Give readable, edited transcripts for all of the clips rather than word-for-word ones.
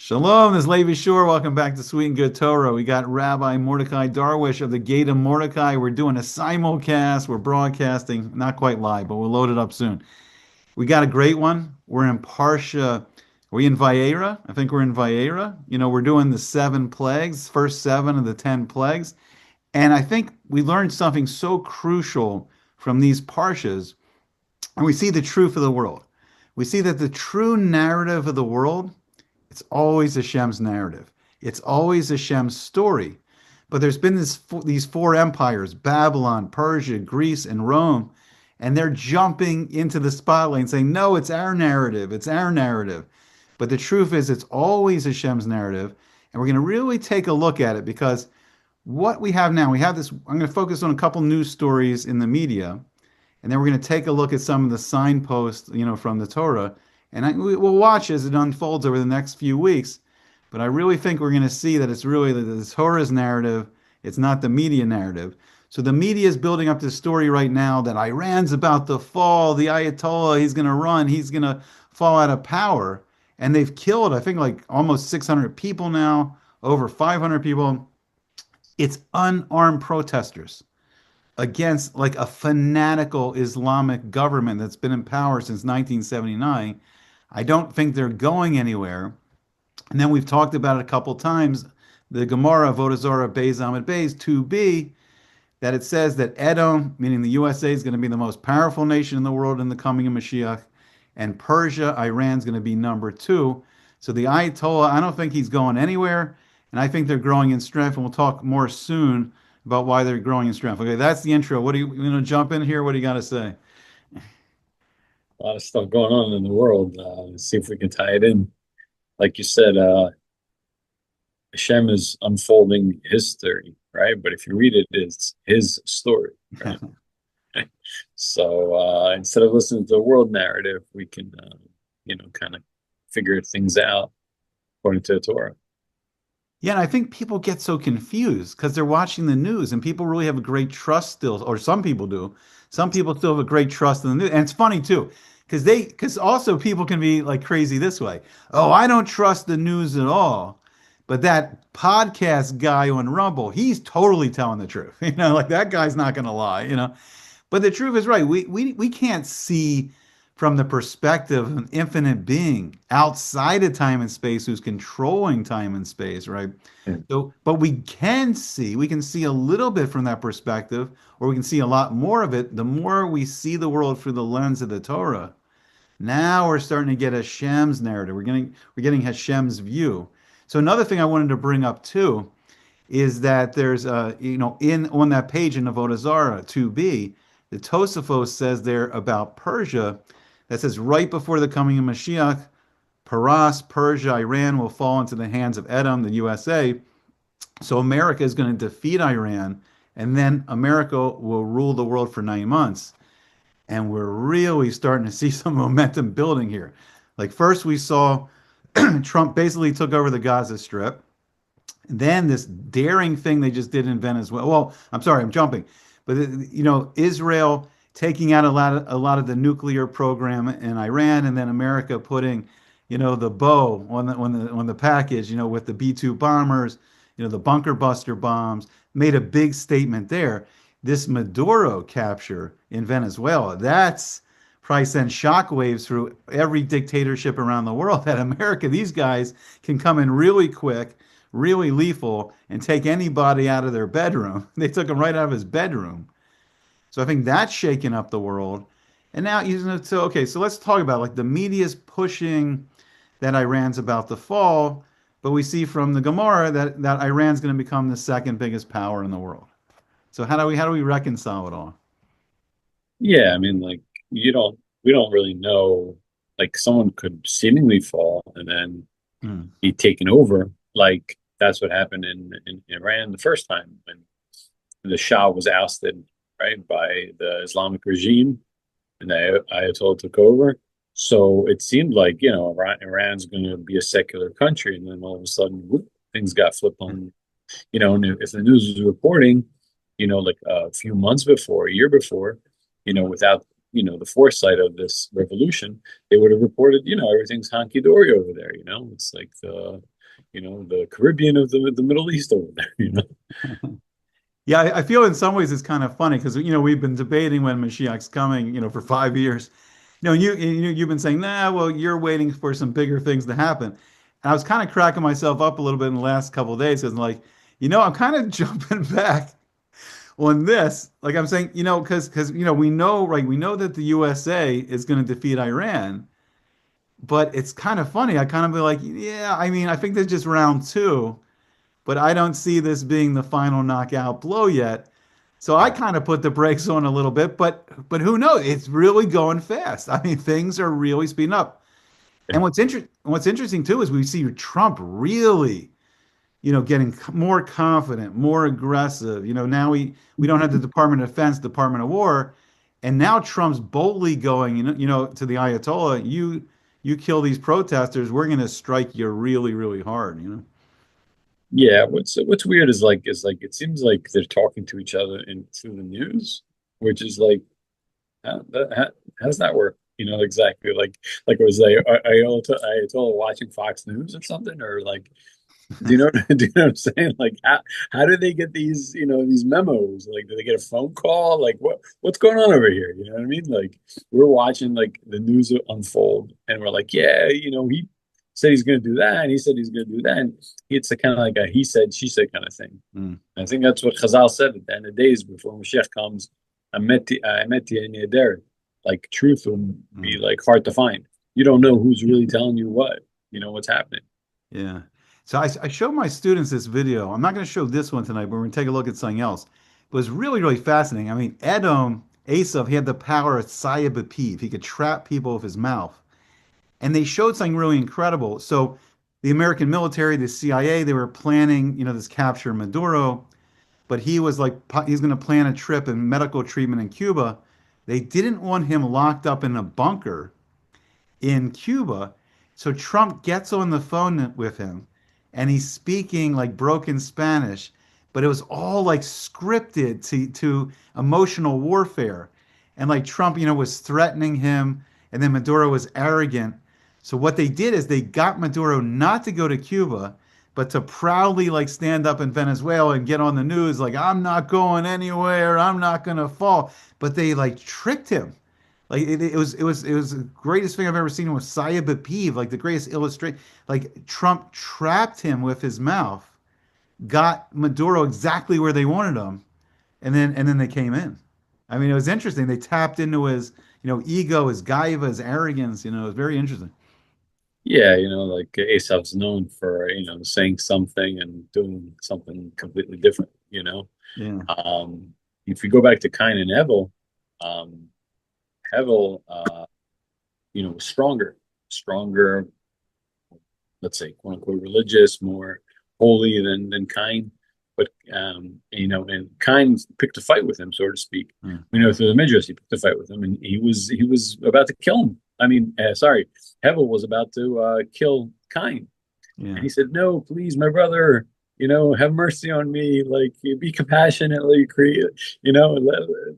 Shalom, this is Levi Shore. Welcome back to Sweet and Good Torah. We got Rabbi Mordecai Darwish of the Gate of Mordecai. We're doing a simulcast. We're broadcasting, not quite live, but we'll load it up soon. We got a great one. We're in Parsha. Are we in Vayera? I think we're in Vayera. We're doing the seven plagues, first seven of the 10 plagues. And I think we learned something so crucial from these Parshas, and we see the truth of the world. We see that the true narrative of the world, it's always Hashem's narrative. It's always Hashem's story. But there's been these four empires, Babylon, Persia, Greece, and Rome, and they're jumping into the spotlight and saying, no, it's our narrative. It's our narrative. But the truth is, it's always Hashem's narrative. And we're going to really take a look at it because what we have now, we have this. I'm going to focus on a couple news stories in the media, and then we're going to take a look at some of the signposts, from the Torah, and we'll watch as it unfolds over the next few weeks. But I really think we're going to see that it's really the Torah's narrative. It's not the media narrative. So the media is building up this story right now that Iran's about to fall. The Ayatollah, he's going to run. He's going to fall out of power. And they've killed, I think, like almost 600 people now, over 500 people. It's unarmed protesters against like a fanatical Islamic government that's been in power since 1979. I don't think they're going anywhere. And then we've talked about it a couple times. The Gemara, Avodah Zarah, Beis Amid Beis, 2b, that it says that Edom, meaning the USA, is going to be the most powerful nation in the world in the coming of Mashiach. And Persia, Iran's going to be number two. So the Ayatollah, I don't think he's going anywhere. And I think they're growing in strength. And we'll talk more soon about why they're growing in strength. Okay, that's the intro. What do you jump in here? What do you got to say? A lot of stuff going on in the world. Let's see if we can tie it in. Like you said, Hashem is unfolding his story, right? But if you read it, it's his story, right? So instead of listening to the world narrative, we can, kind of figure things out according to the Torah. Yeah, and I think people get so confused because they're watching the news and people really have a great trust still, or some people do. Some people still have a great trust in the news. And it's funny too, because also people can be like crazy this way. Oh, I don't trust the news at all. But that podcast guy on Rumble, he's totally telling the truth. Like that guy's not going to lie. But the truth is right. We can't see from the perspective of an infinite being outside of time and space who's controlling time and space, right? Mm. So, but we can see a little bit from that perspective, or we can see a lot more of it the more we see the world through the lens of the Torah. Now we're starting to get Hashem's narrative. We're getting Hashem's view. So another thing I wanted to bring up too is that there's in on that page in Avodah Zarah 2b, the Tosafos says there about Persia that says right before the coming of Mashiach, Paras, Persia, Iran will fall into the hands of Edom, the USA. So America is going to defeat Iran, and then America will rule the world for 9 months. And we're really starting to see some momentum building here. Like first we saw Trump basically took over the Gaza Strip. Then this daring thing they just did in Venezuela. Well, I'm sorry, I'm jumping, but Israel taking out a lot of the nuclear program in Iran, and then America putting, the bow on the package, with the B-2 bombers, the bunker buster bombs, made a big statement there. This Maduro capture in Venezuela, that's probably sent shockwaves through every dictatorship around the world. That America, these guys can come in really quick, really lethal, and take anybody out of their bedroom. They took him right out of his bedroom. So I think that's shaking up the world. And now, so let's talk about like the media's pushing that Iran's about to fall, but we see from the Gemara that Iran's going to become the second biggest power in the world. So how do we reconcile it all? Yeah, I mean, like we don't really know. Like someone could seemingly fall and then Mm. be taken over. Like that's what happened in Iran the first time when the Shah was ousted, right, by the Islamic regime, and the Ayatollah took over. So it seemed like, Iran's going to be a secular country, and then all of a sudden, whoop, things got flipped on. And if the news was reporting, like a few months before, a year before, without the foresight of this revolution, they would have reported, everything's honky dory over there. It's like the Caribbean of the Middle East over there, Yeah, I feel in some ways it's kind of funny because we've been debating when Mashiach's coming, for 5 years. You've been saying, nah, well, you're waiting for some bigger things to happen. And I was kind of cracking myself up a little bit in the last couple of days because, like, I'm kind of jumping back on this. Like I'm saying, because we know, right? We know that the USA is going to defeat Iran, but it's kind of funny. I kind of be like, yeah, I mean, I think this is just round two, but I don't see this being the final knockout blow yet. So I Yeah. kind of put the brakes on a little bit, but who knows? It's really going fast. I mean, things are really speeding up. And what's interesting too is we see Trump really, getting more confident, more aggressive. Now we don't have the Department of Defense, Department of War, and now Trump's boldly going, to the Ayatollah, you kill these protesters, we're going to strike you really, really hard. Yeah, what's weird is like it seems like they're talking to each other in through the news, which is like how does that work? Exactly like it was like I told watching Fox News or something, or like do you know do you know what I'm saying? Like how do they get these memos? Like do they get a phone call? Like what's going on over here? You know what I mean? Like we're watching like the news unfold and we're like, yeah, he said he's gonna do that and he said he's gonna do that. And it's a kind of like a he said, she said kind of thing. Mm, I think that's what Chazal said at the end of days before Mashiach comes. I met you in there. Like truth will be mm. like hard to find. You don't know who's really telling you what's happening. Yeah. So I show my students this video. I'm not going to show this one tonight, but we're going to take a look at something else. It was really, really fascinating. I mean, Edom, Esav, he had the power of Saya B'Piv. He could trap people with his mouth. And they showed something really incredible. So the American military, the CIA, they were planning, this capture of Maduro, but he was like, he's going to plan a trip and medical treatment in Cuba. They didn't want him locked up in a bunker in Cuba. So Trump gets on the phone with him and he's speaking like broken Spanish, but it was all like scripted to emotional warfare. And like Trump, was threatening him, and then Maduro was arrogant. So what they did is they got Maduro not to go to Cuba, but to proudly like stand up in Venezuela and get on the news like I'm not going anywhere, I'm not gonna fall. But they like tricked him. Like it was the greatest thing I've ever seen with Saya B'Piv, like the greatest illustration. Like Trump trapped him with his mouth, got Maduro exactly where they wanted him, and then they came in. I mean, it was interesting. They tapped into his, ego, his gaiva, his arrogance. It was very interesting. Yeah, like Asap's known for, saying something and doing something completely different. Yeah. Um, if you go back to Cain and Hevel, um, Hevel, was stronger, let's say, quote unquote, religious, more holy than Cain. But and Cain picked a fight with him, so to speak. Mm. Through the Midrash, he picked a fight with him, and he was about to kill him. I mean, sorry, Hevel was about to kill Cain, and Yeah. he said, "No, please, my brother, have mercy on me. Like, be compassionately create.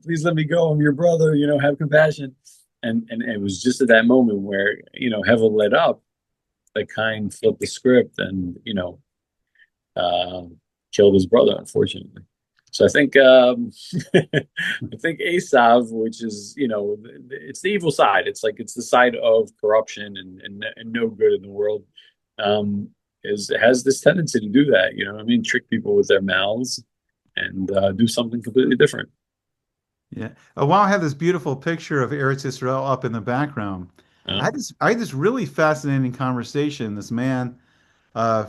Please let me go. I'm your brother. Have compassion." And it was just at that moment where Hevel let up that Cain flipped the script and killed his brother, unfortunately. So I think I think Asav, which is it's the evil side. It's like it's the side of corruption and no good in the world. Has this tendency to do that. What I mean, trick people with their mouths and do something completely different. Yeah. While I have this beautiful picture of Eretz Israel up in the background, Uh, I had this really fascinating conversation. This man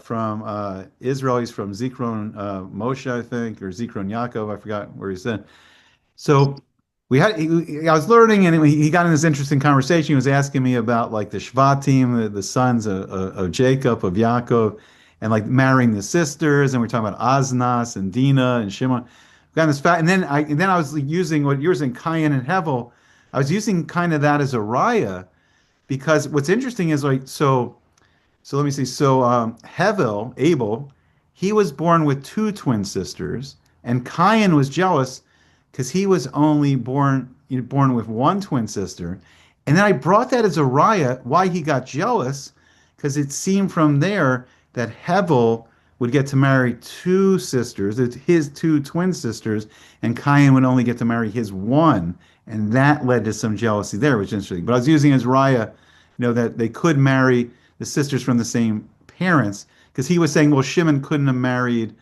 from Israel, he's from Zikron Moshe, I think, or Zikron Yaakov, I forgot where he's at. So I was learning, and he got in this interesting conversation. He was asking me about like the Shvatim, the sons of Jacob, of Yaakov, and like marrying the sisters. And we're talking about Aznas and Dinah and Shimon. Got this fat, and then I was like, using what you're saying, Cain and Hevel. I was using kind of that as a raya because what's interesting is like so let me see. So Hevel, Abel, he was born with two twin sisters, and Cain was jealous because he was only born with one twin sister. And then I brought that as a riot why he got jealous, because it seemed from there that Hevel would get to marry two sisters, it's his two twin sisters, and Cain would only get to marry his one, and that led to some jealousy there, which is interesting. But I was using as raya, that they could marry the sisters from the same parents, because he was saying, well, Shimon couldn't have married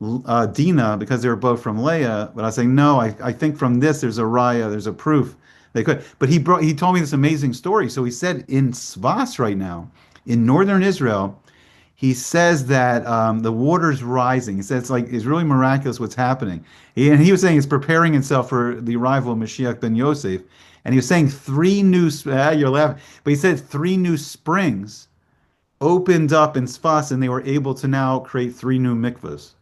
Dinah because they were both from Leah. But I was saying, no, I think from this there's a raya, there's a proof they could. But he told me this amazing story. So he said in Svas right now, in northern Israel, he says that the water's rising. He says it's really miraculous what's happening. And he was saying it's preparing itself for the arrival of Mashiach ben Yosef. And he was saying you're laughing, but he said three new springs opened up in Sfas, and they were able to now create three new mikvahs.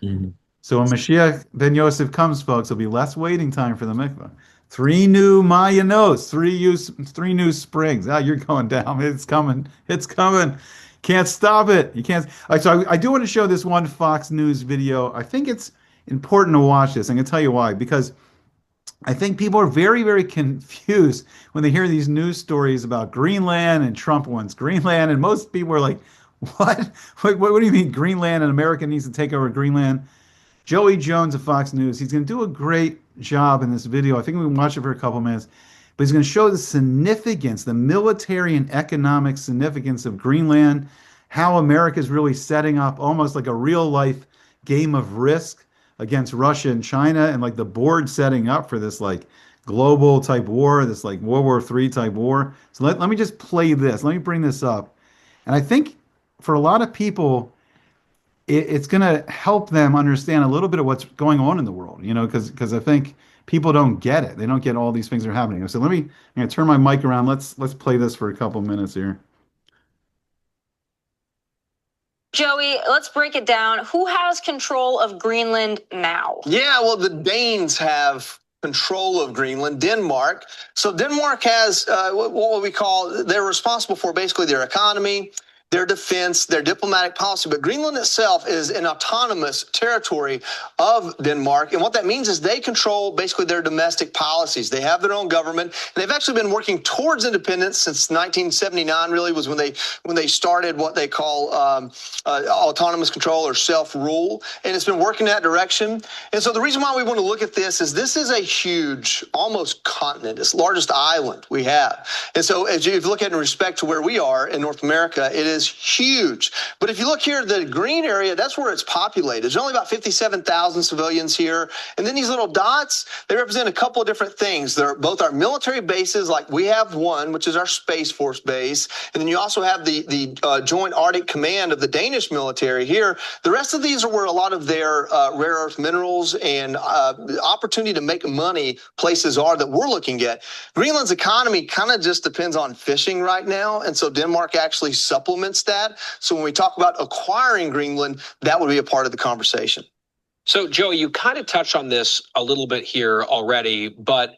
Mhm. So when Mashiach ben Yosef comes, folks, there'll be less waiting time for the mikvah. Three new Mayanos, three new springs. Ah, you're going down. It's coming. It's coming. Can't stop it. You can't. All right, so I do want to show this one Fox News video. I think it's important to watch this. I'm going to tell you why. Because I think people are very, very confused when they hear these news stories about Greenland and Trump wants Greenland. And most people are like, what? What do you mean Greenland and America needs to take over Greenland? Joey Jones of Fox News, he's going to do a great job in this video. I think we can watch it for a couple minutes, but he's going to show the significance, the military and economic significance of Greenland, how America is really setting up almost like a real life game of risk against Russia and China, and like the board setting up for this like global type war, this like World War III type war. So let me just play this. Let me bring this up. And I think for a lot of people, it's going to help them understand a little bit of what's going on in the world, because I think people don't get it. They don't get all these things are happening. So I'm going to turn my mic around. Let's play this for a couple minutes here. Joey, let's break it down. Who has control of Greenland now? Yeah, well, the Danes have control of Greenland, Denmark. So Denmark has what we call, they're responsible for basically their economy, their defense, their diplomatic policy. But Greenland itself is an autonomous territory of Denmark. And what that means is they control basically their domestic policies. They have their own government. And they've actually been working towards independence since 1979, really, was when they started what they call autonomous control or self-rule. And it's been working that direction. And so the reason why we want to look at this is a huge, almost continent. It's the largest island we have. And so as you look at it in respect to where we are in North America, it is huge. But if you look here, the green area, that's where it's populated. There's only about 57,000 civilians here. And then these little dots, they represent a couple of different things. They're both our military bases, like we have one, which is our Space Force base. And then you also have the Joint Arctic Command of the Danish military here. The rest of these are where a lot of their rare earth minerals and the opportunity to make money places are that we're looking at. Greenland's economy kind of just depends on fishing right now. And so Denmark actually supplements that. So when we talk about acquiring Greenland, that would be a part of the conversation. So, Joey, you kind of touched on this a little bit here already, but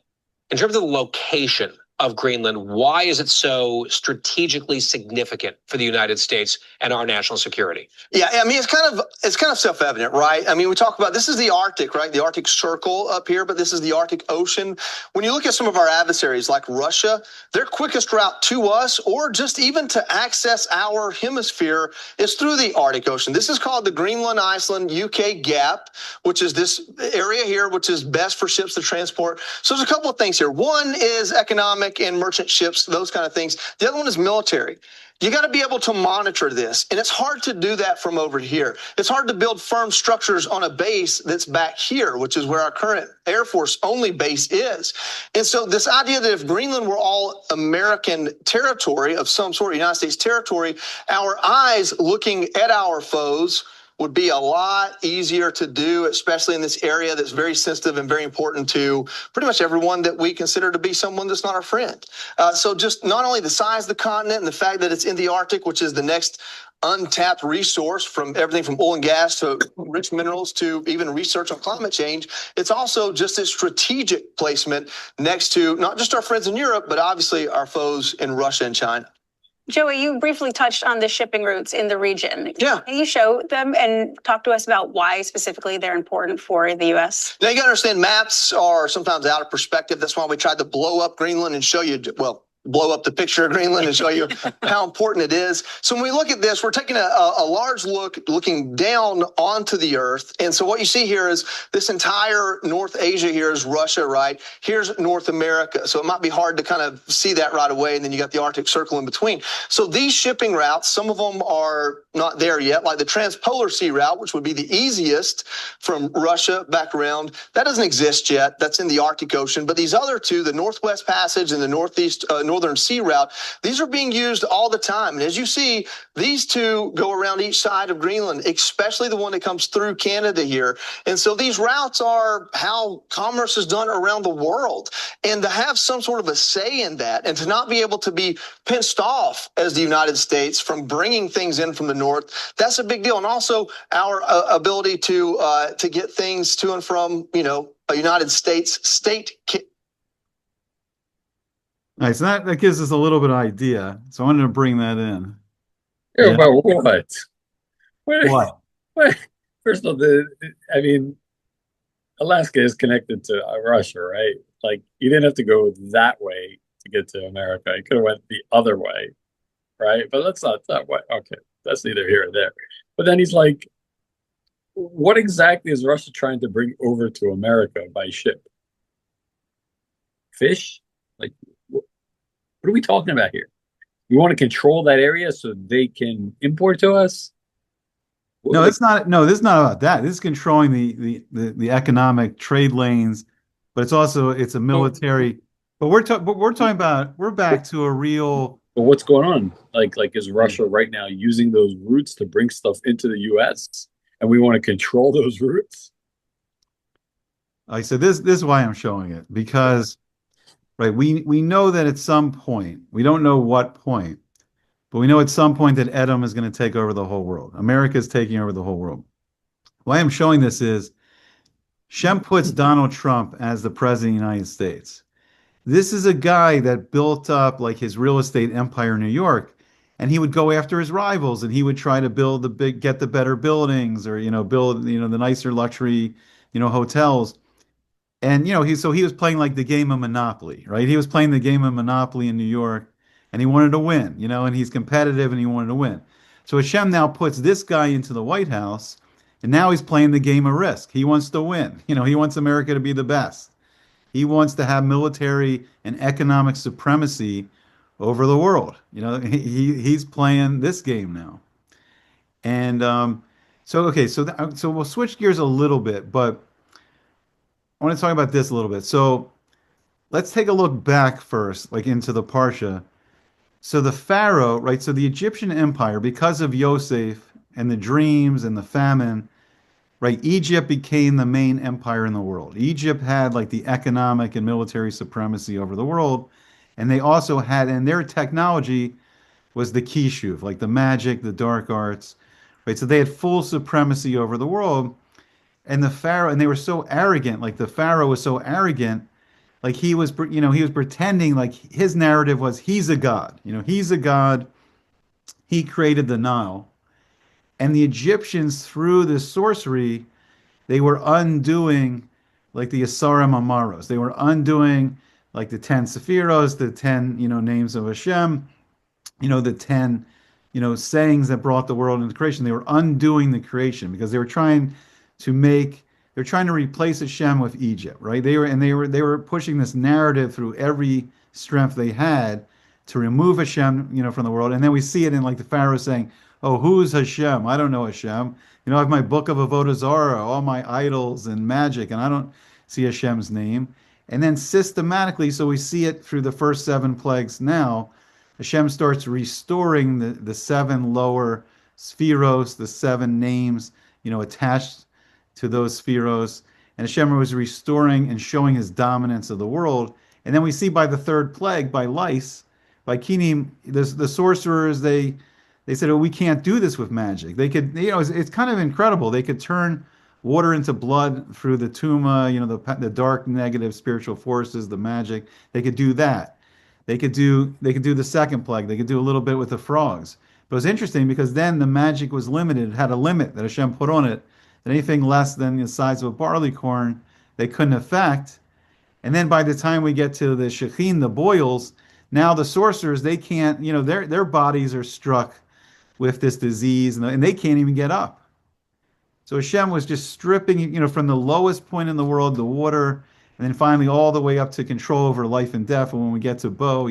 in terms of the location of Greenland, why is it so strategically significant for the United States and our national security? Yeah, I mean, it's kind of self-evident, right? I mean, we talk about, this is the Arctic, right? The Arctic Circle up here, but this is the Arctic Ocean. When you look at some of our adversaries like Russia, their quickest route to us, or just even to access our hemisphere, is through the Arctic Ocean. This is called the Greenland-Iceland-UK Gap, which is this area here, which is best for ships to transport. So there's a couple of things here. One is economic and merchant ships, those kind of things. The other one is military. You got to be able to monitor this, and it's hard to do that from over here. It's hard to build firm structures on a base that's back here, which is where our current Air Force only base is. And so this idea that if Greenland were all American territory of some sort, United States territory, our eyes looking at our foes would be a lot easier to do, especially in this area that's very sensitive and very important to pretty much everyone that we consider to be someone that's not our friend. So just not only the size of the continent and the fact that it's in the Arctic, which is the next untapped resource, from everything from oil and gas to rich minerals to even research on climate change, it's also just a strategic placement next to not just our friends in Europe, but obviously our foes in Russia and China. Joey, you briefly touched on the shipping routes in the region. Yeah. Can you show them and talk to us about why specifically they're important for the U.S.? Now, you got to understand, maps are sometimes out of perspective. That's why we tried to blow up Greenland and show you, well, blow up the picture of Greenland and show you how important it is. So when we look at this, we're taking a large look, looking down onto the Earth. And so what you see here is this entire North Asia here is Russia, right? Here's North America. So it might be hard to kind of see that right away. And then you got the Arctic Circle in between. So these shipping routes, some of them are not there yet, like the Transpolar Sea route, which would be the easiest from Russia back around. That doesn't exist yet. That's in the Arctic Ocean. But these other two, the Northwest Passage and the Northern Sea route, these are being used all the time. And as you see, these two go around each side of Greenland, especially the one that comes through Canada here. And so these routes are how commerce is done around the world. And to have some sort of a say in that and to not be able to be pinched off as the United States from bringing things in from the north, that's a big deal. And also our ability to get things to and from, a United States state. All right, so that gives us a little bit of idea. So I wanted to bring that in. Yeah. About what? What? First of all, Alaska is connected to Russia, right? Like, you didn't have to go that way to get to America. You could have went the other way, right? But that's not that way. Okay, that's neither here or there. But then he's like, what exactly is Russia trying to bring over to America by ship? Fish? Like, what are we talking about here? You want to control that area so they can import to us? No, it's not. No, this is not about that. This is controlling the economic trade lanes, but it's a military. But we're talking about, we're back to a real. But what's going on? Like is Russia right now using those routes to bring stuff into the U.S. and we want to control those routes? Like, so this is why I'm showing it, because right, we know that at some point, we don't know what point, but we know at some point that Edom is going to take over the whole world. America is taking over the whole world. Why I'm showing this is Shem puts Donald Trump as the president of the United States. This is a guy that built up like his real estate empire in New York, and he would go after his rivals, and he would try to get the better buildings, or build the nicer luxury hotels. And he was playing like the game of Monopoly, right? He was playing the game of Monopoly in New York, and he wanted to win, and he's competitive and he wanted to win. So Hashem now puts this guy into the White House, and now he's playing the game of Risk. He wants to win. He wants America to be the best. He wants to have military and economic supremacy over the world. He's playing this game now. And so we'll switch gears a little bit, but I want to talk about this a little bit. So let's take a look back first, like into the Parsha. So the Pharaoh, right? So the Egyptian Empire, because of Yosef and the dreams and the famine, right? Egypt became the main empire in the world. Egypt had like the economic and military supremacy over the world. And they also had, and their technology was the Kishuv, like the magic, the dark arts, right? So they had full supremacy over the world. And the Pharaoh, and they were so arrogant, like the Pharaoh was so arrogant, like he was pretending like his narrative was he's a god. He's a god. He created the Nile. And the Egyptians, through this sorcery, they were undoing like the Asarim Amaros. They were undoing like the 10 Sephiros, the 10, names of Hashem, the 10, sayings that brought the world into creation. They were undoing the creation because they're trying to replace Hashem with Egypt, right? They were pushing this narrative through every strength they had to remove Hashem, from the world. And then we see it in like the Pharaoh saying, "Oh, who's Hashem? I don't know Hashem. I have my book of Avodah Zarah, all my idols and magic, and I don't see Hashem's name." And then systematically, so we see it through the first 7 plagues now, Hashem starts restoring the 7 lower spheros, the 7 names, attached to those spheros. And Hashem was restoring and showing his dominance of the world. And then we see by the 3rd plague, by lice, by Kinim, the sorcerers, they said, "Oh, we can't do this with magic." They could, it's kind of incredible. They could turn water into blood through the tuma, the dark negative spiritual forces, the magic. They could do that. They could do the 2nd plague. They could do a little bit with the frogs. But it was interesting because then the magic was limited. It had a limit that Hashem put on it. That anything less than the size of a barley corn, they couldn't affect. And then by the time we get to the shechin, the boils, Now the sorcerers, they can't, their bodies are struck with this disease and they can't even get up. So Hashem was just stripping, from the lowest point in the world, the water, and then finally all the way up to control over life and death. And when we get to Bo,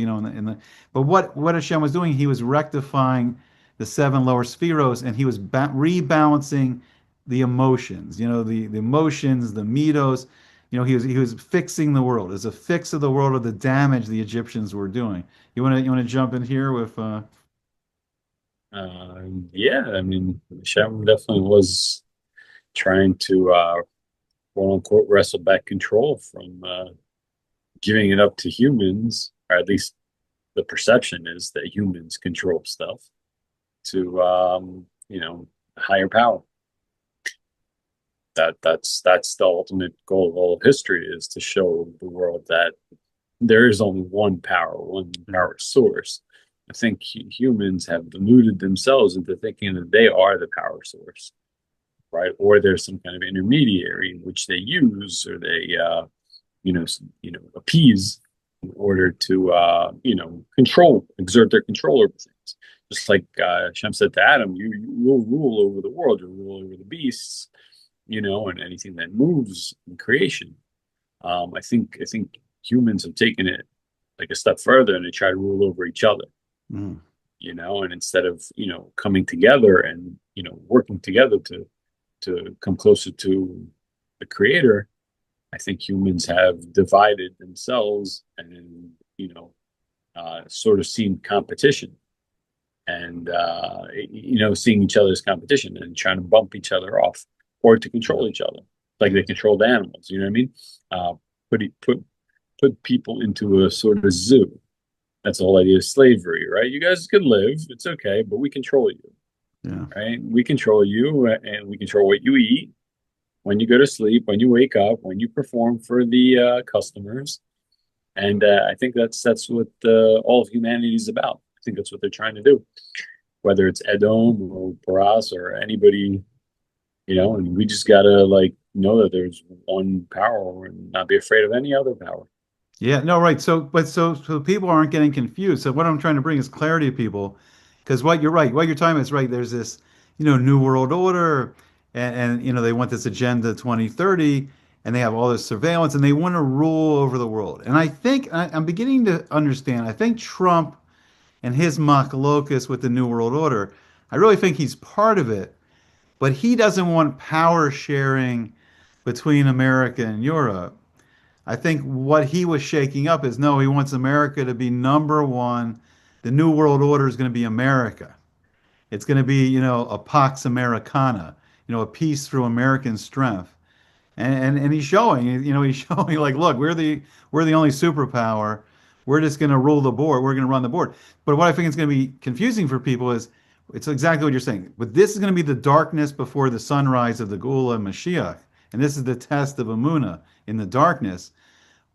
but what Hashem was doing, he was rectifying the seven lower spheros, and he was rebalancing the emotions, the emotions, the mitos. He was fixing the world. It's a fix of the world of the damage the Egyptians were doing. You want to jump in here with Yeah, I mean, Shem definitely was trying to quote unquote wrestle back control from giving it up to humans, or at least the perception is that humans control stuff to higher power. That's the ultimate goal of all of history, is to show the world that there is only one power, one power source. I think humans have deluded themselves into thinking that they are the power source, right? Or there's some kind of intermediary which they use, or they appease in order to exert their control over things. Just like Shem said to Adam, you will rule over the world, you'll rule over the beasts, and anything that moves in creation. I think humans have taken it like a step further, and they try to rule over each other. mm, And instead of coming together and working together to come closer to the creator, I think humans have divided themselves and sort of seen competition, and seeing each other's competition and trying to bump each other off or to control each other, like they controlled animals. You know what I mean? Put people into a sort of zoo. That's the whole idea of slavery, right? You guys can live, it's okay, but we control you, yeah. right? We control you, and we control what you eat, when you go to sleep, when you wake up, when you perform for the customers. And I think that's what all of humanity is about. I think that's what they're trying to do, whether it's Edom or Paras or anybody, and we just gotta know that there's one power and not be afraid of any other power. Yeah, no, right. So people aren't getting confused. So what I'm trying to bring is clarity to people, because what you're right, what you're talking about is right. There's this, new world order, and they want this agenda 2030, and they have all this surveillance, and they want to rule over the world. And I think I'm beginning to understand. I think Trump and his locus with the new world order, I really think he's part of it, but he doesn't want power sharing between America and Europe. I think what he was shaking up is no, he wants America to be number one. The New World Order is going to be America. It's going to be, a Pax Americana, a peace through American strength. And he's showing, he's showing like, look, we're the only superpower. We're just going to rule the board. We're going to run the board. But what I think is going to be confusing for people is it's exactly what you're saying. But this is going to be the darkness before the sunrise of the Gula and Mashiach. And this is the test of Amunah in the darkness.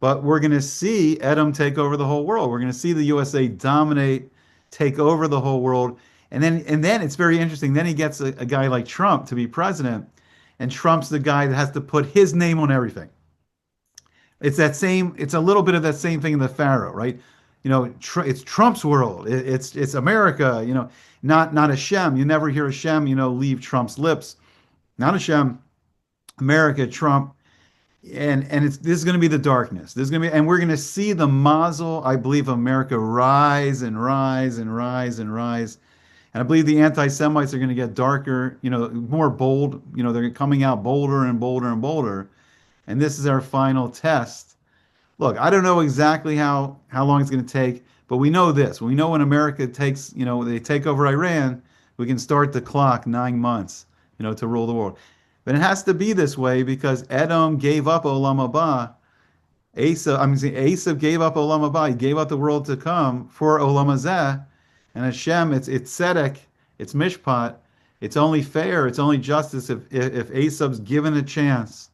But we're going to see Edom take over the whole world. We're going to see the USA dominate, take over the whole world. And then it's very interesting. Then he gets a guy like Trump to be president, and Trump's the guy that has to put his name on everything. It's a little bit of that same thing in the Pharaoh, right? It's Trump's world. It's America, not Hashem. You never hear Hashem, leave Trump's lips. Not Hashem, America, Trump. And this is going to be the darkness. This is going to be, and we're going to see the mazel, I believe, of America rise and rise and rise and rise. And I believe the anti-Semites are going to get darker, more bold. They're coming out bolder and bolder and bolder. And this is our final test. Look, I don't know exactly how long it's going to take, but we know this. We know when America takes, they take over Iran, we can start the clock 9 months, to rule the world. But it has to be this way because Edom gave up Olam Haba. Asa gave up Olam Haba. He gave up the world to come for Olam Hazeh. And Hashem, it's tzedek, it's mishpat. It's only fair, it's only justice if Asap's given a chance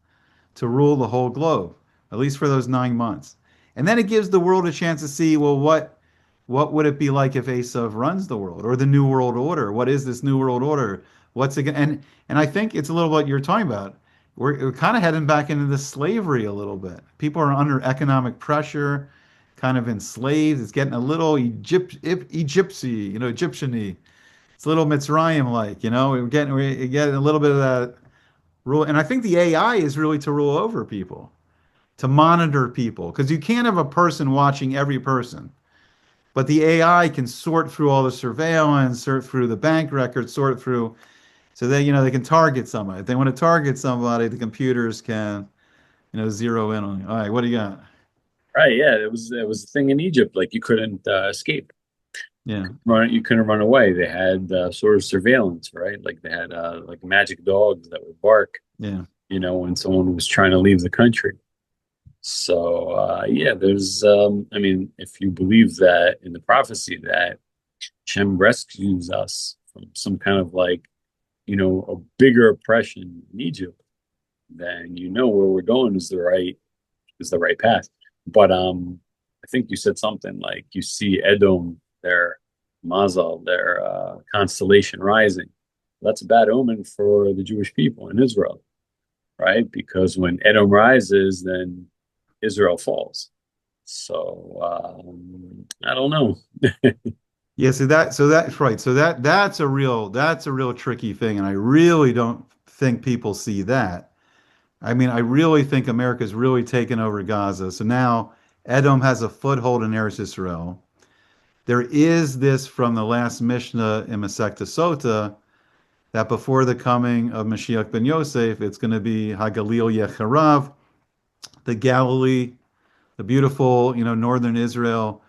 to rule the whole globe, at least for those 9 months. And then it gives the world a chance to see, well, what would it be like if Asa runs the world, or the New World Order? What is this New World Order? What's it? And I think it's a little what you're talking about. We're kind of heading back into the slavery a little bit. People are under economic pressure kind of enslaved. It's getting a little Egyptian, Egyptian-y. It's a little Mitzrayim-like, we're getting a little bit of that rule. And I think the AI is really to rule over people, to monitor people, because you can't have a person watching every person. But the AI can sort through all the surveillance, sort through the bank records, sort through, so they can target somebody. If they want to target somebody, the computers can, zero in on you. All right, what do you got? Right, yeah, it was a thing in Egypt. Like you couldn't escape. Yeah, You couldn't run away. They had sort of surveillance, right? Like they had like magic dogs that would bark, yeah, when someone was trying to leave the country. So yeah, there's I mean, if you believe that in the prophecy that Shem rescues us from some kind of like, a bigger oppression in Egypt, then where we're going is the right path. But I think you said something like you see Edom, their Mazal, their constellation rising. That's a bad omen for the Jewish people in Israel, right? Because when Edom rises, then Israel falls. So I don't know. yeah. So that's right. So that's a real tricky thing, and I really don't think people see that. I mean, I really think America's really taken over Gaza. So now Edom has a foothold in Eretz Israel. There is this from the last Mishnah in Masechta Sota that before the coming of Mashiach ben Yosef, it's going to be Hagalil Yecharav, the Galilee, the beautiful, northern Israel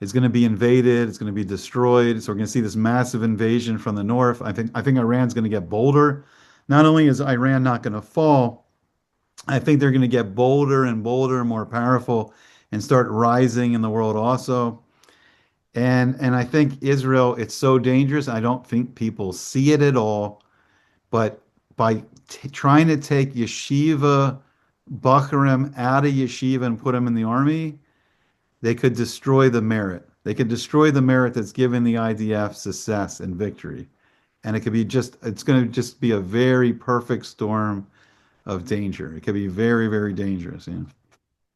is going to be invaded. It's going to be destroyed. So we're going to see this massive invasion from the north. I think Iran's going to get bolder. Not only is Iran not going to fall, I think they're going to get bolder and bolder, more powerful, and start rising in the world also. And I think Israel, it's so dangerous. I don't think people see it at all. But by trying to take yeshiva Bacharim out of yeshiva and put them in the army, they could destroy the merit. They could destroy the merit that's given the IDF success and victory. And it's going to just be a very perfect storm of danger. It could be very, very dangerous. Yeah.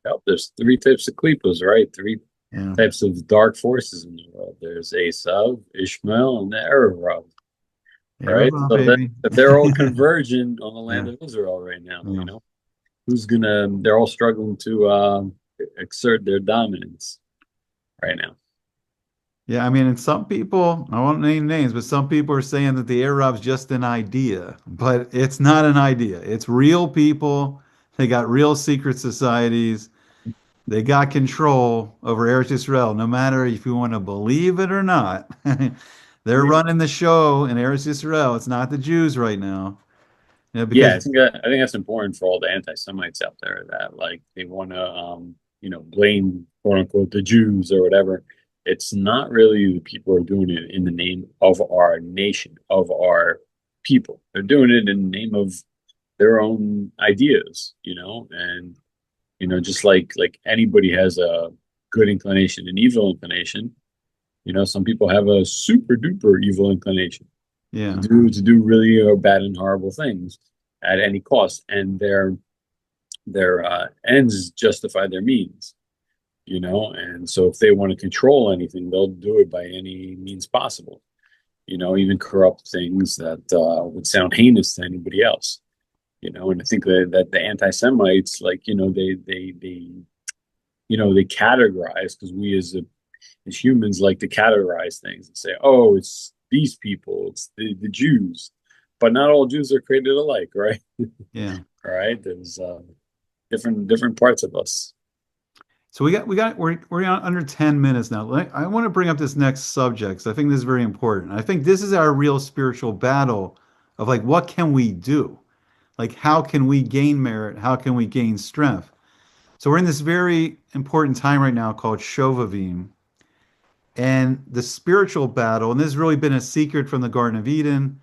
Well, there's three types of klipos, right? Three Yeah. types of dark forces in the world. There's Esav, Ishmael, and the Arab, right? Arizona, So baby. that they're all converging on the land Yeah. of Israel right now. Yeah. They're all struggling to exert their dominance right now. Yeah, I mean, and some people, I won't name names, but some people are saying that the Arab's just an idea, but it's not an idea. It's real people. They got real secret societies. They got control over Eretz Israel, no matter if you want to believe it or not. They're running the show in Eretz Israel. It's not the Jews right now. Yeah, Yeah, I because think I think that's important for all the anti-Semites out there that like they want to blame quote unquote the Jews or whatever. It's not really the people who are doing it in the name of our nation, of our people. They're doing it in the name of their own ideas, and just like anybody has a good inclination and evil inclination. Some people have a super duper evil inclination yeah, to do really bad and horrible things at any cost, and their ends justify their means. And so if they want to control anything, they'll do it by any means possible. Even corrupt things that would sound heinous to anybody else. And I think that the anti-Semites, like they categorize because we as humans like to categorize things and say, oh, it's these people, it's the Jews, but not all Jews are created alike, right? yeah. All right, there's different parts of us. So we're on under 10 minutes now. I want to bring up this next subject 'cause I think this is very important. I think this is our real spiritual battle of like, what can we do? Like, how can we gain merit? How can we gain strength? So we're in this very important time right now called Shovavim. And the spiritual battle, and this has really been a secret from the Garden of Eden,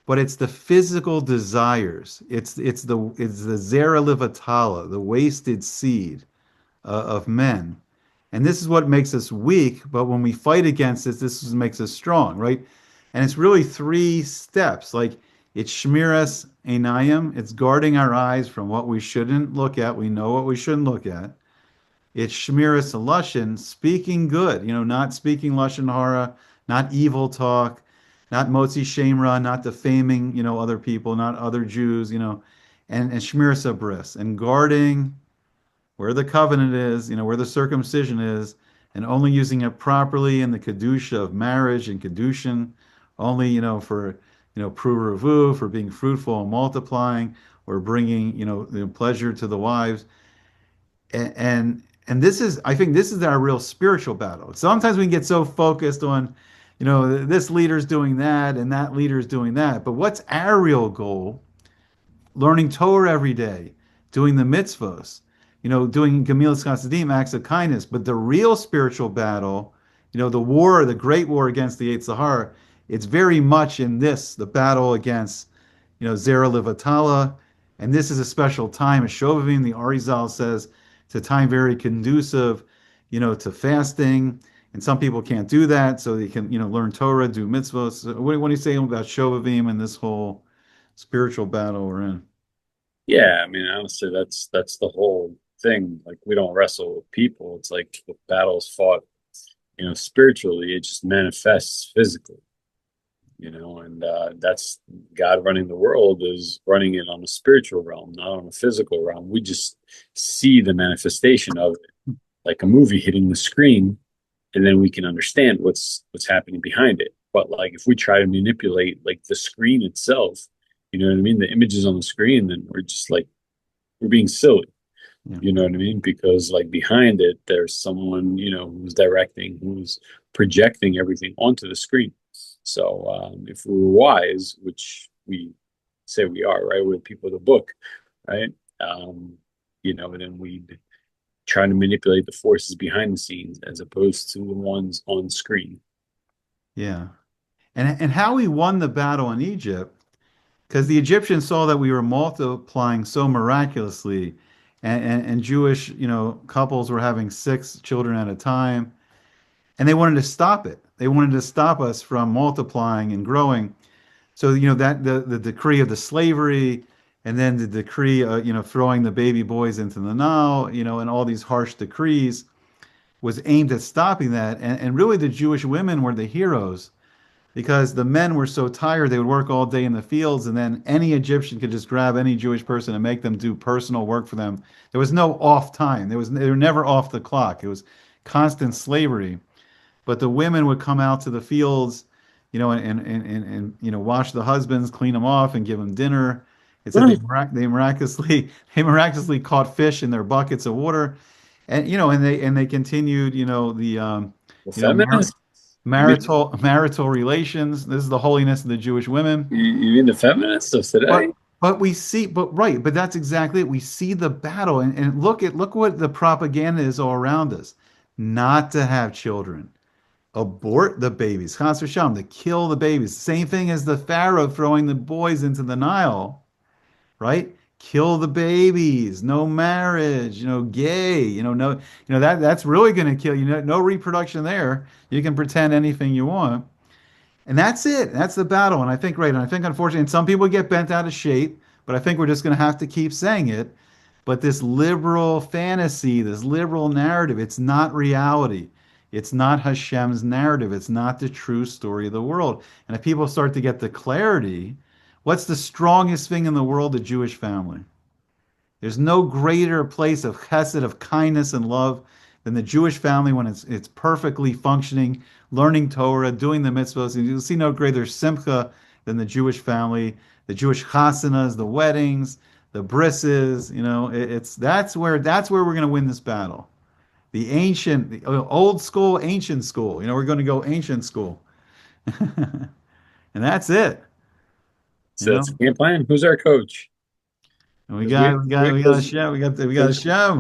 but it's the physical desires. It's the Zera Livatala, the wasted seed of men. And this is what makes us weak, but when we fight against it, makes us strong, right? And it's really three steps. Like it's Shmiras Einayim, it's guarding our eyes from what we shouldn't look at. We know what we shouldn't look at. It's Shmiras Lashon, speaking good, not speaking Lashon Hara, not evil talk, not Motzi Shemra, not defaming, other people, not other Jews, and Shmiras Bris, and guarding where the covenant is, where the circumcision is, and only using it properly in the Kedusha of marriage and Kedushin, only, for, Pruruvu, for being fruitful and multiplying, or bringing, the pleasure to the wives. And this is, I think this is our real spiritual battle. Sometimes we can get so focused on, this leader's doing that and that leader's doing that. But what's our real goal? Learning Torah every day, doing the mitzvos, doing Gemilas Chasadim, acts of kindness. But the real spiritual battle, the war, the great war against the Yetzer Hara, it's very much in this, the battle against, Zera Livatala. And this is a special time. As Shovavim, the Arizal says, it's a time very conducive, to fasting. And some people can't do that, so they can, learn Torah, do mitzvahs. So what do you say about Shovavim and this whole spiritual battle we're in? Yeah, I mean, honestly, that's the whole thing. Like, we don't wrestle with people. It's like the battle's fought, spiritually. It just manifests physically, and that's God running the world is running it on a spiritual realm, not on a physical realm. We just see the manifestation of it, like a movie hitting the screen, and then we can understand what's happening behind it. But like, if we try to manipulate like the screen itself, you know what I mean, the images on the screen, then we're just like, we're being silly. Yeah. You know what I mean? Because like behind it, there's someone, who's directing, who's projecting everything onto the screen. So if we were wise, which we say we are, right? We're people of the book, right? Then we'd try to manipulate the forces behind the scenes as opposed to the ones on screen. Yeah. And how we won the battle in Egypt, because the Egyptians saw that we were multiplying so miraculously, and Jewish, couples were having 6 children at a time, and they wanted to stop it. They wanted to stop us from multiplying and growing. So, that the decree of the slavery, and then the decree, throwing the baby boys into the Nile, and all these harsh decrees was aimed at stopping that. And really, the Jewish women were the heroes because the men were so tired they would work all day in the fields, and then any Egyptian could just grab any Jewish person and make them do personal work for them. There was no off time. They were never off the clock. It was constant slavery. But the women would come out to the fields, and wash the husbands, clean them off, and give them dinner. It said they miraculously caught fish in their buckets of water, and they continued, The you know, mar feminists? You mean, marital relations. This is the holiness of the Jewish women. you mean the feminists of But today? but we see, but that's exactly it. We see the battle, and look what the propaganda is all around us. Not to have children, abort the babies, Chas v'shalom, to kill the babies. Same thing as the Pharaoh throwing the boys into the Nile, right? Kill the babies, no marriage, gay, no, that's really going to kill you. No reproduction there. You can pretend anything you want. And that's it. That's the battle. And I think, right, and I think unfortunately, and some people get bent out of shape, but I think we're just going to have to keep saying it. But this liberal fantasy, this liberal narrative, it's not reality. It's not Hashem's narrative. It's not the true story of the world. And if people start to get the clarity, what's the strongest thing in the world? The Jewish family. There's no greater place of chesed, of kindness and love than the Jewish family when it's perfectly functioning, learning Torah, doing the mitzvahs. And you'll see no greater simcha than the Jewish family, the Jewish chasanas, the weddings, the brisses. It's that's where we're going to win this battle. The old school, ancient school. We're going to go ancient school, and that's it. You So know. that's the game plan. Who's our coach? And we Because got we got we got a show. We got a show.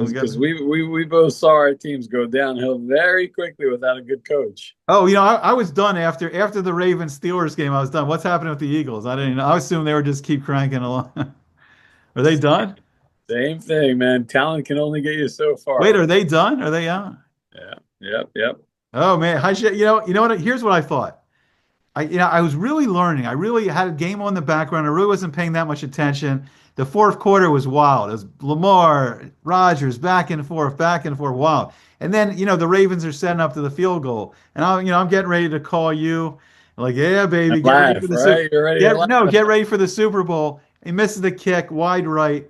we got. we both saw our teams go downhill very quickly without a good coach. Oh, I was done after the Ravens Steelers game. I was done. What's happening with the Eagles? I didn't know. I assumed they were just keep cranking along. Are they done? Same thing, man. Talent can only get you so Wait, far. are they done? Are they out? Yeah. Yep. Yep. Oh man, you know what? Here's what I thought. I was really learning. I really had a game on in the background. I really wasn't paying that much attention. The fourth quarter was wild. It was Lamar, Rodgers, back and forth, wild. And then, the Ravens are setting up to the field goal. And I'm getting ready to call you. Like, yeah, And baby, get ready for laugh, the Super right? You're ready to laugh. get ready for the Super Bowl. He misses the kick wide right.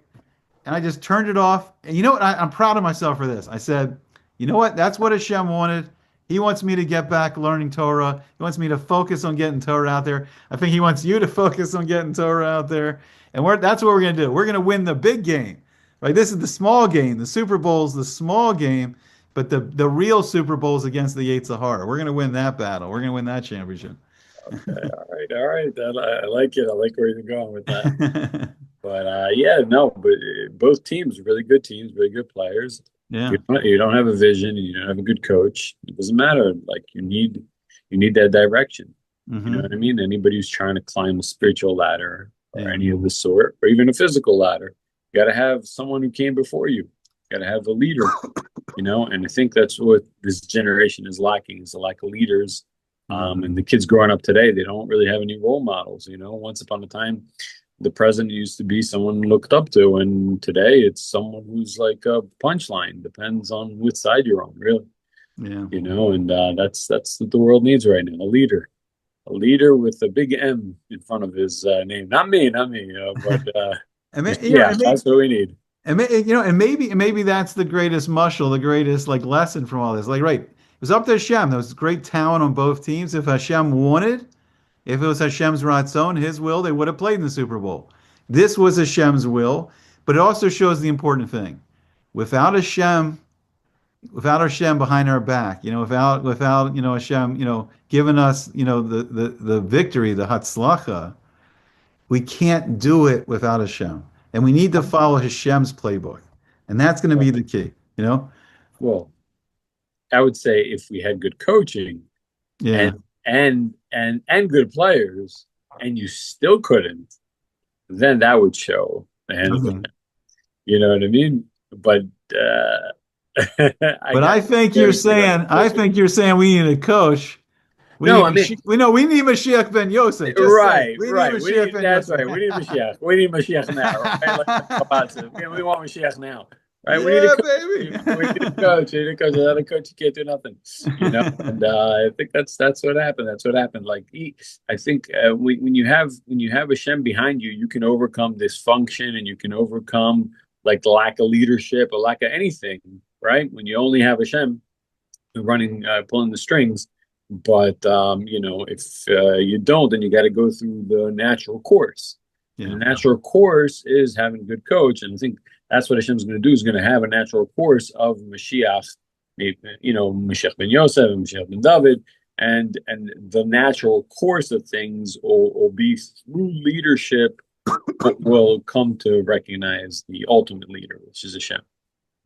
And I just turned it off. And you know what? I'm proud of myself for this. I said, you know what? That's what Hashem wanted. He wants me to get back learning Torah. He wants me to focus on getting Torah out there. I think he wants you to focus on getting Torah out there. And that's what we're going to do. We're going to win the big game. Right? This is the small game. The Super Bowl's the small game, but the real Super Bowl's against the Yetzer Hara. We're going to win that battle. We're going to win that championship. Okay, all right. I like it. I like where you're going with that. But yeah, no, but both teams are really good teams, really good players. Yeah. You don't have a vision and you don't have a good coach. It doesn't matter. Like you need that direction. You know Hmm. what I mean? Anybody who's trying to climb a spiritual ladder or Yeah. any of the sort, or even a physical ladder, you got to have someone who came before you. You got to have a leader, and I think that's what this generation is lacking is a lack of leaders. Mhm. And the kids growing up today, they don't really have any role models. Once upon a time, the president used to be someone looked up to, and today it's someone who's like a punchline. Depends on which side you're on, really. Yeah. And that's what the world needs right now. A leader with a big M in front of his name. Not me, but And, yeah, that's what we need. maybe that's the greatest mushal, the greatest like lesson from all this. Like, right, it was up to Hashem. There was great talent on both teams. If Hashem wanted, if it was Hashem's Ratzon, His will, they would have played in the Super Bowl. This was Hashem's will, but it also shows the important thing. Without Hashem, without Hashem behind our back, without Hashem, giving us, the victory, the Hatzlacha, we can't do it without Hashem. And we need to follow Hashem's playbook. And that's going to be the key, you know? Well, I would say if we had good coaching Yeah. and good players, and you still couldn't, then that would show the hand of Okay. it. You know what I mean? But But I think you're saying, we need a coach. No, I mean, We need Mashiach ben Yosef. Just right, say, we right. need Mashiach ben That's Yosef. right. We need Mashiach. We need Mashiach now, right? Like, we want Mashiach now, right? Yeah, We need a baby. we need a coach. We need a coach. Without a coach, you can't do nothing, And I think that's what happened. That's what happened. I think when you have Hashem behind you, you can overcome dysfunction and you can overcome like the lack of leadership or lack of anything, right? When you only have Hashem running, pulling the strings. But if you don't, then you got to go through the natural course. Yeah. And the natural course is having a good coach, and I think that's what Hashem's going to do. Is going to have a natural course of Mashiach, Mashiach ben Yosef and Mashiach ben David, and the natural course of things will be through leadership. Will come to recognize the ultimate leader, which is Hashem.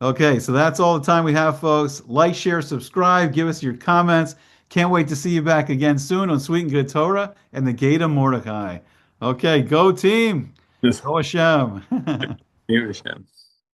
Okay, so that's all the time we have, folks. Like, share, subscribe, give us your comments. Can't wait to see you back again soon on Sweet and Good Torah and the Gate of Mordecai. Okay, go team. Go Hashem. Hashem.